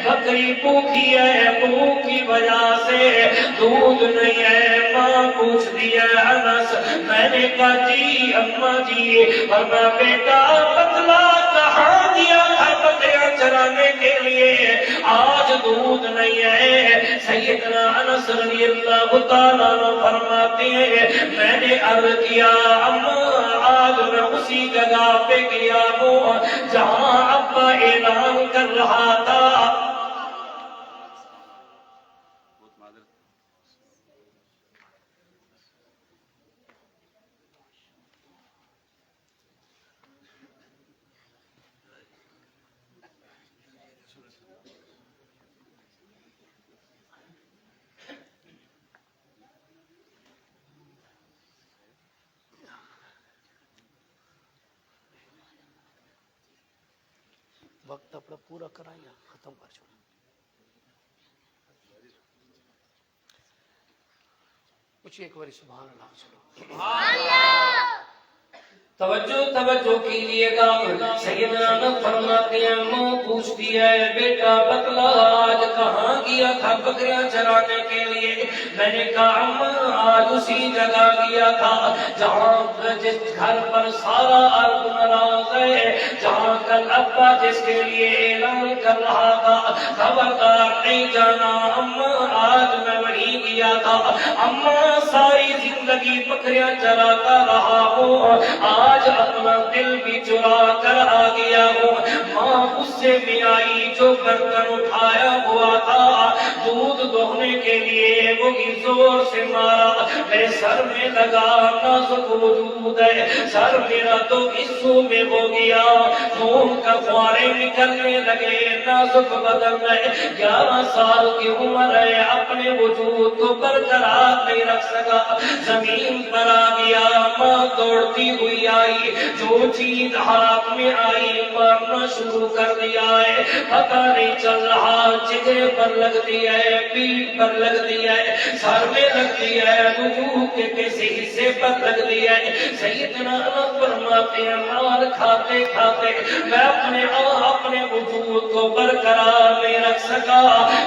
بکری بھوکی ہے، بھوک کی وجہ سے دودھ نہیں ہے، ماں پوچھتی ہے انس، میں نے کہا جی اماں جی، ورنہ بیٹا بتلا کہاں گیا تھا بکریاں چرانے کے لیے، آج دودھ نہیں ہے۔ سیدنا انس رضی اللہ تعالیٰ عنہ فرماتے ہیں میں نے عرض کیا اماں آج میں اسی جگہ پہ گیا ہوں جہاں ابا اعلان کر رہا تھا۔ وقت اپنا پورا کرایا ختم کر چھوڑا۔ کچھ ایک باری سبحان اللہ چلو۔ توجہ کیجیے گا، سیدنا انس فرماتے ہیں ماں پوچھتی ہے بیٹا بتلا آج کہاں گیا تھا بکریاں چرانے کے لیے، میں نے کہا اماں آج اسی جگہ گیا تھا جہاں جس گھر پر سارا ارض ناراض ہے، جہاں کل ابا جس کے لیے اعلان کر رہا تھا خبردار نہیں جانا، اماں آج میں وہیں گیا تھا، اماں ساری زندگی بکریاں چراتا رہا ہوں، آج اپنا دل بھی چرا کر آ گیا ہوں۔ ماں غصے میں آئی، جو برتن اٹھایا ہوا تھا دودھ دوہنے کے لیے وہی زور سے مارا، میرے سر میں لگا، نازک وجود ہے، سر میرا تو حصوں میں ہو گیا، خون کا فوارے نکلنے لگے، نازک بدن میں 11 سال کی عمر ہے، اپنے وجود کو برقرار نہیں رکھ سکا، زمین پر آ گیا۔ ماں دوڑتی ہوئی آئی، جو چیز ہاتھ میں آئی مارنا شروع کر دیا ہے، پتہ نہیں چل رہا، چہرے پر لگتی ہے، پیٹھ پر لگتی ہے، سر میں لگتی ہے، وجود کے کسی حصے پر لگتی ہے۔ سیدنا انس فرماتے ہیں مار کھاتے کھاتے میں اپنے وجود کو برقرار نہیں رکھ سکا،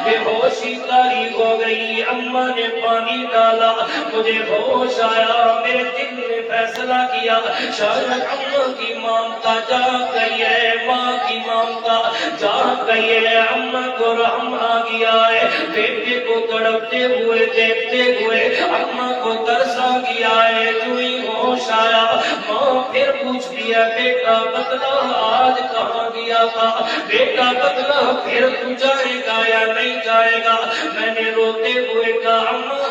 بے ہوشی طاری ہو گئی، اماں نے پانی ڈالا، مجھے ہوش آیا، میرے دل نے فیصلہ کیا شاید اماں کی مامتا جاگ گئی ہے، ماں کی مامتا جاگ گئی ہے، اماں کو رحم آ گیا ہے، بیٹے کو تڑپتے ہوئے دیکھتے ہوئے اماں کو ترس آ گیا ہے، جو ہی ہوش آیا ماں پھر پوچھ دیا بیٹا بتلا آج کہاں گیا تھا، بیٹا بتلا پھر تو جائے گا یا نہیں جائے گا، میں نے روتے ہوئے کہا اماں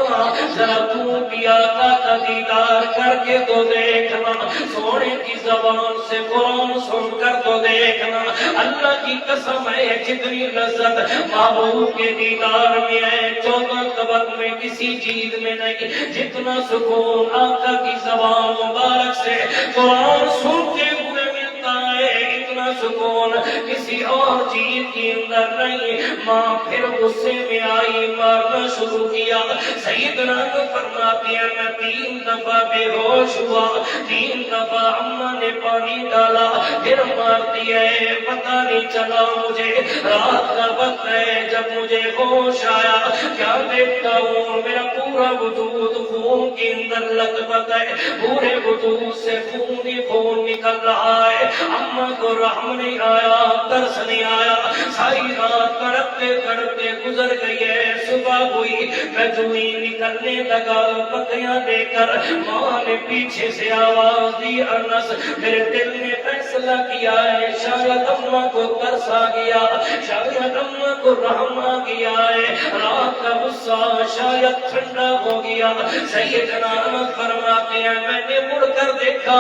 ذرا تو بھی آقا کا دیدار کر کے تو دیکھنا، سونے کی زبان سے قرآن سن کر تو دیکھنا، اللہ کی قسم ہے جتنی لذت محبوب کے دیدار میں ہے 14 قبر میں کسی چیز میں نہیں، جتنا سکون آقا کی زبان مبارک سے قرآن سنتے ہوئے ملتا ہے، اتنا سکون کسی اور چیز کے اندر نہیں۔ ماں پھر غصے میں آئی، مارنا شروع کیا، سیدنا کو فرماتی ہے میں 3 دفعہ بے ہوش ہوا، 3 دفعہ اماں نے پانی ڈالا، پھر مارتی ہے، پتہ نہیں چلا مجھے، رات کا وقت ہے، جب مجھے ہوش آیا کیا دیکھتا ہوں میرا پورا وجود خون کے اندر لطبت ہے، پورے وجود سے خون ہی خون نکل رہا ہے، اماں کو رحم نہیں آیا، ترس نہیں آیا، ساری رات تڑپتے تڑپتے گزر گئی ہے، صبح ہوئی میں جو ہی نکلنے لگا بکریاں لے کر، ماں نے پیچھے سے آواز دی انس، میرے دل نے فیصلہ کیا ہے شاید اماں کو ترس آ گیا، شاید اماں کو رحم آ گیا ہے، رات کا غصہ شاید ٹھنڈا خراب ہو گیا. سیدنا انس فرماتے ہیں میں نے مڑ کر دیکھا,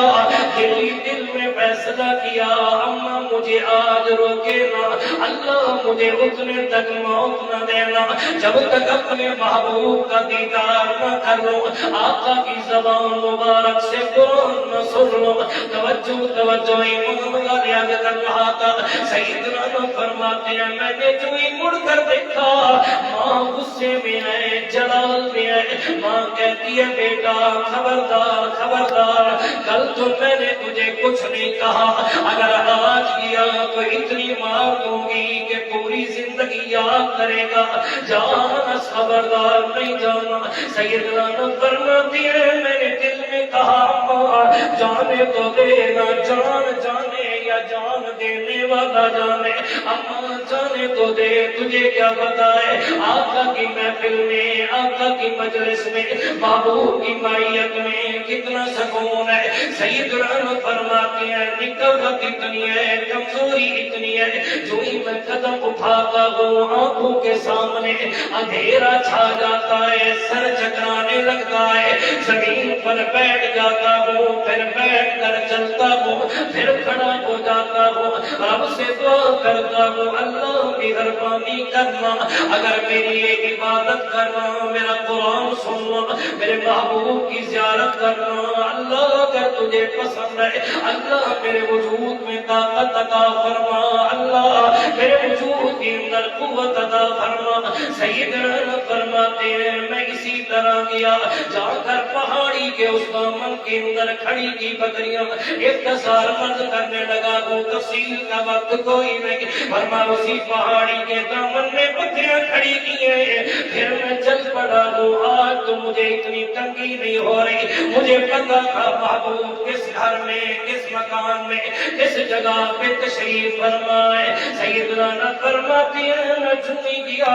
دل میں فیصلہ کیا اما مجھے آج روکے نا, اللہ مجھے اتنے تک موت نہ دینا جب تک اپنے محبوب کا دیدار نہ کر لو, آقا کی زبان مبارک سے قرآن نہ سن لو. توجہ امام غازی کر رہا تھا. سیدنا فرماتے ہیں میں نے جو ہی مڑ کر دیکھا, ماں غصے میں ہے, جلال میں ہے. ماں کہتی ہے بیٹا خبردار خبردار, کل تو میں نے تجھے کچھ نہیں کہا, اگر آج کیا تو اتنی مار دوں گی کہ پوری زندگی یاد کرے گا. جانا خبردار نہیں جانا. سیدنا فرماتی ہے میں نے دل میں کہا ماں جانے تو دینا, جان جانے یا جان دینے والا جانے, اما جانے تو دے. تجھے کیا پتا ہے آقا کی محفل میں, آقا کی مجلس میں, محبوب کی معیت میں کتنا سکون ہے. سیدنا فرماتے ہیں نکبت اتنی ہے, کمزوری اتنی ہے, جو ہی میں قدم اٹھاتا ہوں آنکھوں کے سامنے اندھیرا چھا جاتا ہے, سر چکرانے لگتا ہے, زمین پر بیٹھ جاتا ہوں, پھر بیٹھ کر چلتا ہوں, پھر کھڑا ہو جاتا ہوں, رب سے دعا کرتا ہوں اللہ مہربانی کرنا, اگر میری ایک عبادت کرنا, میرا قرآن سننا, میرے محبوب کی زیارت کرنا, اللہ اگر تجھے پسند ہے اللہ میرے وجود میں طاقت عطا فرما, اللہ میرے وجود کے اندر قوت عطا فرما. سیدنا فرماتے ہیں میں اسی طرح گیا, جا کر پہاڑی کے اس دامن کے اندر کھڑی کی بکریاں اختصار مرد کرنے لگا ہوں, تفصیل کا وقت کوئی نہیں. فرما اسی پہاڑی کے دامن میں بکریاں کھڑی کی ہیں, پھر میں چل پڑا ہوں. آج تو مجھے اتنی تنگی نہیں ہو رہی, مجھے پتا تھا محبوب کس گھر میں, کس مکان میں, کس جگہ پہ تشریف فرمائے. سیدنا فرماتی ہے میں چنی گیا,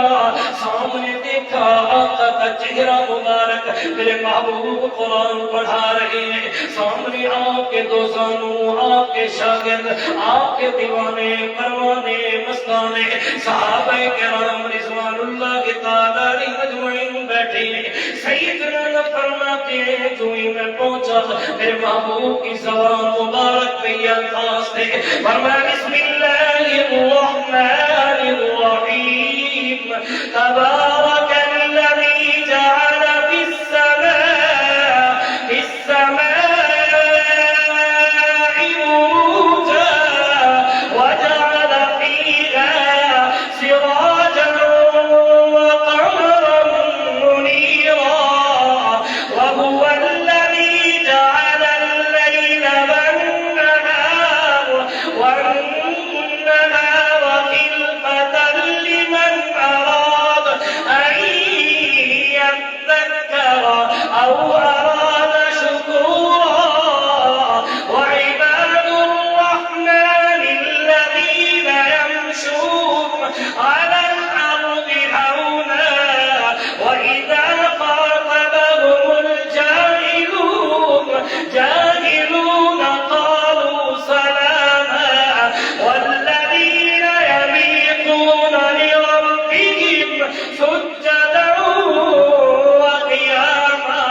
سامنے دیکھا آقا کا چہرہ مبارک, میرے محبوب قرآن پڑھا رہے ہیں. سامنے آپ کے دوستانوں, آپ کے شاگرد, آپ کے دیوانے پروانے مستانے صحابہ کرام رضوان اللہ تعالی علیہم اجمعین بیٹھے ہیں. سیدنا فرماتے ہیں جو ہی میں پہنچا میرے محبوب کی زبان مبارک پہ یہ الفاظ تھے, فرمایا بسم اللہ الرحمن الرحیم, تبارک الذی جعل فی السماء بروجا وجعل فیہا سراجا وقمرا منیرا, وهو الذی جعل الليل والنهار خلفة لمن أراد أن يذكر أو أراد شكورا. وعباد الرحمن الذين يمشون على الأرض هونا وإذا خاطبهم الجاهلون قالوا سلاما. والذين يبيتون لربهم سجدا وقياما.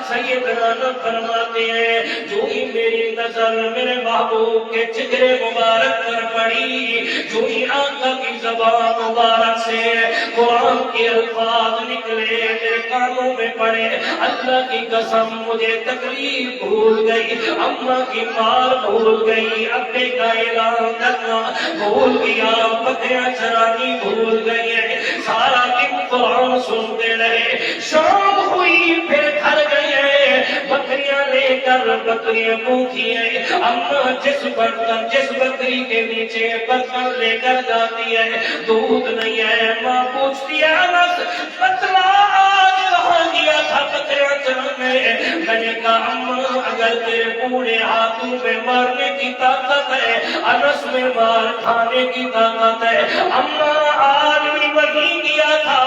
سیدنا فرماتے ہیں جو ہی میری نظر میرے محبوب کے چہرے مبارک پر پڑی, جو ہی آقا کی زبان مبارک سے قرآن کے الفاظ نکلے میرے کانوں میں پڑے, اللہ کی قسم مجھے تکلیف بھول گئی, اماں کی مار بھول گئی, ابے کا اعلان کرنا بھول گیا, بکریاں چرانی بھول گئی ہیں. سارا دن قرآن سنتے رہے, شام ہوئی پھر گھر گئے, بکریاں لے کر بکریاں بھوکی ہیں. اماں جس بکری کے نیچے برتن لے کر جاتی ہے دودھ نہیں ہے, ماں پوچھتی ہے انس بتلا آج کہاں گیا تھا بکریاں چرانے. میں نے کہا اماں اگر تیرے بوڑھے ہاتھوں میں مارنے کی طاقت ہے, انس میں مار کھانے کی طاقت ہے. اماں آج بھی وہی گیا تھا.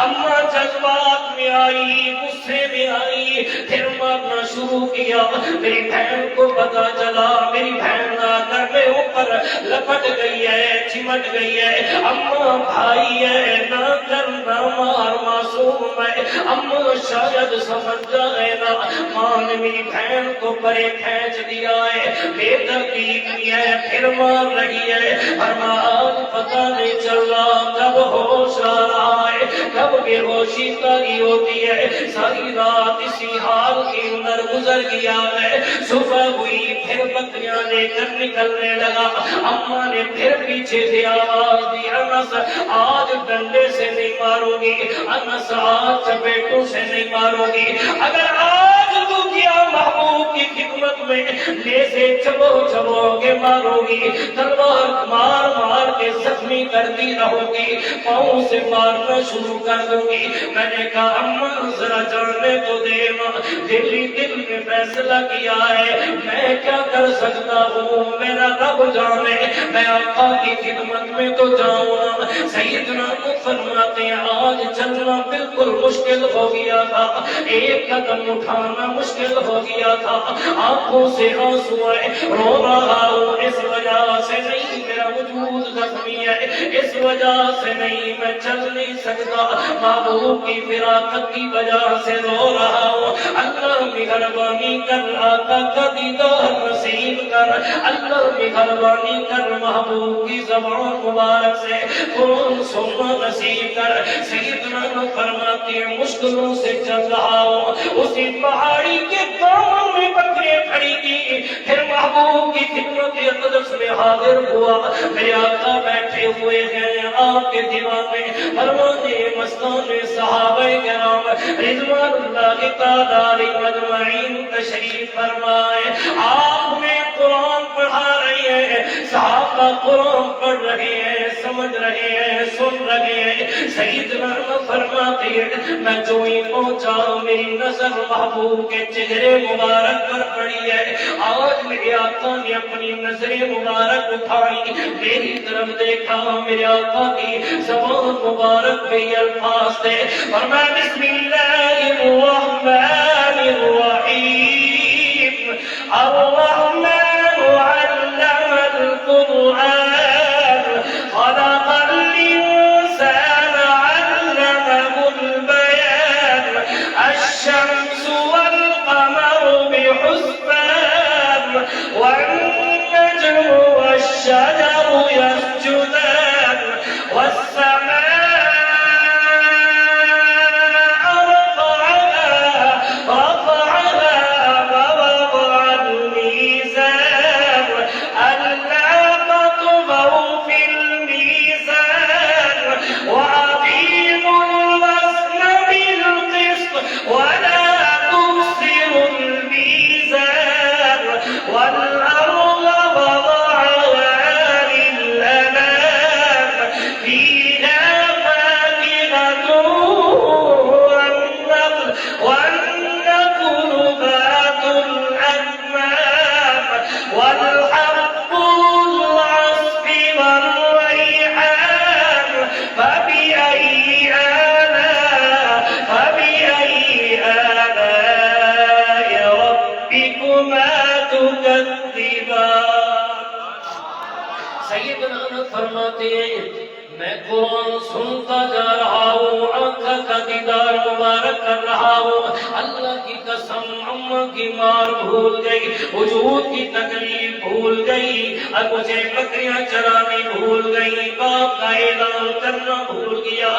اماں جذبات میں آئی, غصے میں آئی, پھر مارنا شروع کیا. میری بہن کو پتا چلا, میری بہن آ کر میں اوپر اندر لپٹ گئی ہے، چمٹ گئی ہے۔ اماں بھائی ہے، نہ کرنا مار معصوم ہے، اماں شاید سمجھ جائے نا، ماں نے میری بہن کو پرے کھینچ دیا ہے، بے دردی کی ہے، پھر مار رہی ہے۔ آج پتہ نہیں چل رہا کب ہوش آ رہا ہے، کب بے ہوشی تاری ہوتی ہے۔ ساری رات اسی حال کے اندر گزر گیا ہے۔ صبح ہوئی، پھر بکریاں لے کر نکلنے لگا۔ اماں نے پھر پیچھے سے آواز دی، انس آج ڈنڈے سے نہیں مارو گی، انس آج چپیٹوں سے نہیں مارو گی، اگر آج تو کیا محبوب کی خدمت میں نیزے چبو چبو کے مارو گی، تلوار مار مار کے زخمی کرتی رہو گی، پاؤں سے مارنا شروع کر دوں گی۔ میں نے کہا اماں ذرا جاننے تو دے ماں، دل ہی دل میں فیصلہ کیا ہے، میں کیا کر سکتا ہوں، میرا رب جانے، میں آقا کی خدمت میں تو جاؤں۔ سیدنا فرماتے ہیں آج چلنا بالکل مشکل ہو گیا تھا، ایک قدم اٹھانا مشکل ہو گیا تھا، آنکھوں سے آنسو ہے، رو رہا ہوں، اس وجہ سے نہیں میرا وجود زخمی ہے، اس وجہ سے نہیں میں چل نہیں سکتا، محبوب کی فراقت کی وجہ سے رو رہا ہوں۔ اللہ مہربانی کر، آقا کا دیدار نصیب کر، اللہ مہربانی کر، محبوب کی زبان مبارک سے قرآن سننا نصیب کر۔ سیدنا فرماتے ہیں مشکلوں سے چل رہا ہوں، اسی پہاڑی کے دامن میں بکریاں کھڑی کی، پھر محبوب کی خدمت اقدس میں حاضر ہوا، میرے آقا بیٹھے ہوئے ہیں، آپ کے دیوانے فرمانے مستانے صحابہ کرام رضوان اللہ تعالیٰ علیہ مجمعین تشریف فرمائے، آپ نے قرآن پڑھا رہے ہیں، صحابہ قرآن پڑھ رہے ہیں، سمجھ رہے ہیں، سن رہے ہیں۔ سیدنا فرماتے ہیں میں جو ہی پہنچا میری نظر محبوب کے چہرے مبارک پر پڑی ہے، آج میرے آقا نے اپنی نظریں مبارک اٹھائی، میری طرف دیکھا، میرے آقا کی زبان مبارک میں الفاظ تھے، فرمایا بسم اللہ الرحمن الرحیم، الرحمن علم القرآن، خلق الإنسان علمه البيان، الشمس والقمر بحسبان، والنجم والشجر يسجدان، والسماء رفعها ووضع الميزان، ألا تطغوا في الميزان، وأقيموا الوزن بالقسط ولا تخسروا الميزان، والأرض وضعها للأنام، فيها فاكهة والنخل ذات الأكمام، والحب ذو العصف والريحان، فبأي آلاء ربكما تكذبان۔ سیدنا فرماتے ہیں میں قرآن سنتا جا رہا ہوں، آقا کا دیدار مبارک کر رہا ہوں، اللہ کی قسم اماں کی مار بھول گئی، وجود کی تکلیف بھول گئی، اب مجھے بکریاں چرانی بھول گئی، باپ کا اعلان کرنا بھول گیا،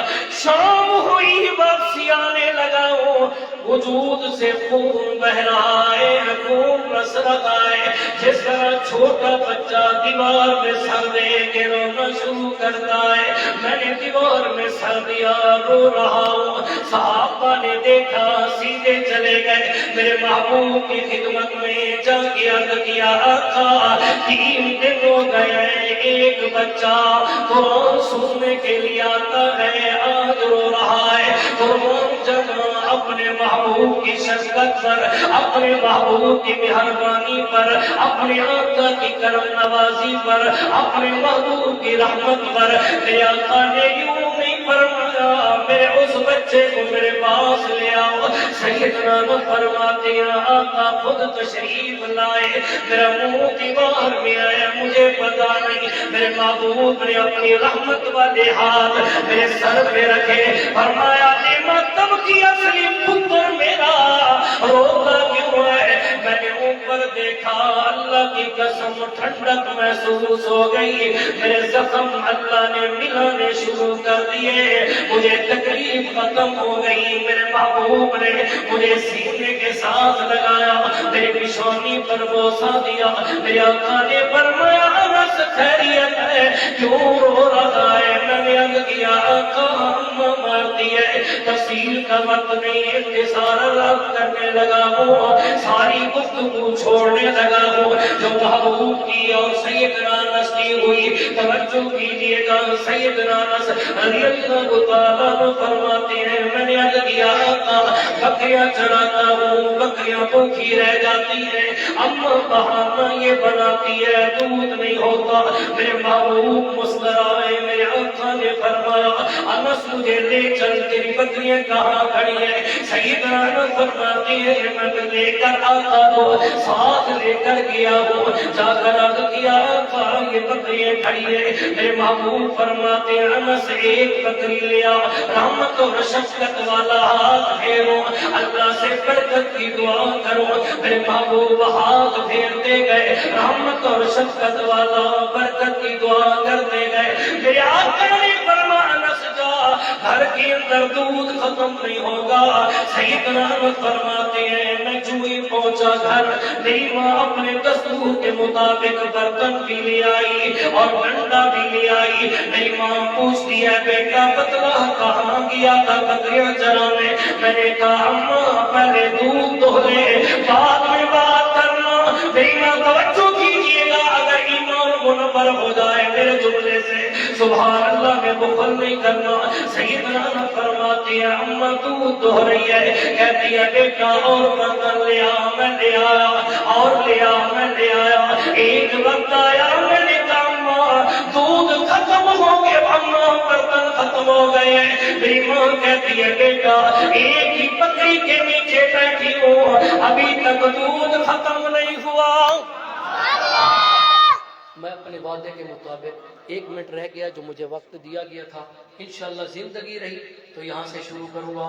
شام ہوئی واپسی آنے لگا ہوں، وجود سے خون بہ رہا ہے، خون رس رہا ہے، جس طرح چھوٹا بچہ دیوار میں سر دے کے رونا شروع کرتا ہے، میں نے دیوار میں سر دیا، رو رہا ہوں۔ صحابہ نے دیکھا، سیدھے چلے گئے، میرے محبوب کی خدمت میں جا کے عرض کیا آقا 3 دن ہو گئے، ایک بچہ قرآن سننے کے لیے آتا ہے، آج رو رہا ہے، قرآن جمع اپنے محبوب کی شفقت پر، اپنے محبوب کی مہربانی پر، اپنے آقا کی کرم نوازی پر، اپنے محبوب کی رحمت پر، میرے آقا نے یوں نہیں فرمایا میرے اس بچے کو میرے پاس لے آؤ، سیدنا فرماتے ہیں آقا خود تشریف لائے، میرا منہ دیوار میں آیا، مجھے پتا نہیں، میرے محبوب نے اپنی رحمت والے ہاتھ میرے سر پہ رکھے، فرمایا اے ماتم کی اصلی پتر میرا روتا کیوں ہے؟ میں نے اوپر دیکھا، اللہ کی قسم ٹھنڈک محسوس ہو گئی، میرے زخم اللہ نے ملانے شروع کر دیے، مجھے تکلیف ختم ہو گئی، میرے محبوب نے مجھے سینے کے ساتھ لگایا، میری پیشانی پر بوسہ دیا، میرے آقا نے فرمایا انس خیریت ہے، کیوں رو رہا ہے؟ میں نے عرض کیا آقا ہم مرتی ہے، تفصیل کا وقت نہیں، اختصار رفت کرنے لگا ہوں، ساری گفتگو چھوڑنے لگا ہوں، جو محبوب کی اور سیدنا انس کی ہوئی، توجہ کیجئے گا، سیدنا انس رضی اللہ تعالیٰ عنہ فرماتے ہیں میں نے عرض کیا آقا بکریاں چراتا ہوں، بکریاں بھوکی رہ جاتی ہیں، اما بہانہ یہ بناتی ہے دودھ نہیں ہوتا، میرے محبوب مسکرائے، میرے آقا نے فرمایا انس مجھے لے چل، تیری بکریاں کہاں کھڑی ہیں؟ سیدنا انس فرماتے ہیں میں لے کر آقا کو ساتھ لے کر گیا ہوں، جا کر عرض کیا آقا یہ بکریاں کھڑی ہیں، میرے محبوب فرماتے ہیں انس ایک بکری لیا، رحمت اور شفقت والا ہاتھ پھیرو، اللہ سے برکت کی دعا کرو، میرے محبوب ہاتھ پھیرتے گئے، رحمت اور شفقت والا برکت کی دعا کرتے گئے، میرے آقا نے فرمایا انس جا، گھر کے اندر دودھ ختم نہیں ہوگا، سیدنا انس فرماتے ہیں میں جو ہی پہنچا گھر، میری ماں اپنے دستور کے مطابق برتن بھی لے آئی اور ڈنڈا بھی لے آئی، میری ماں پوچھتی ہے بیٹا بتلا کہاں گیا تھا بکریاں چرانے؟ میں نے کہا اماں پہلے دودھ دو لے بعد میں بات کرنا، میری ماں توجہ کیجئے گا، اگر ایمان منور ہو جائے میرے جملے سے سبحان اللہ میں بخل نہیں کرنا، سیدنا فرماتی ہے اماں دودھ دو رہی ہے، کہتی ہے بیٹا اور برتن لے آ، میں لے آیا، اور لے آ، میں لے آیا، ایک وقت آیا میں نے کہا اماں دودھ ختم ہو گئے، اماں برتن ختم ہو گئے ہیں، میری ماں کہتی ہے بیٹا ایک ہی بکری کے نیچے بیٹھی ہوں، ابھی تک دودھ ختم نہیں ہوا۔ میں اپنے وعدے کے مطابق 1 منٹ رہ گیا جو مجھے وقت دیا گیا تھا، انشاءاللہ زندگی رہی تو یہاں سے شروع کروں گا۔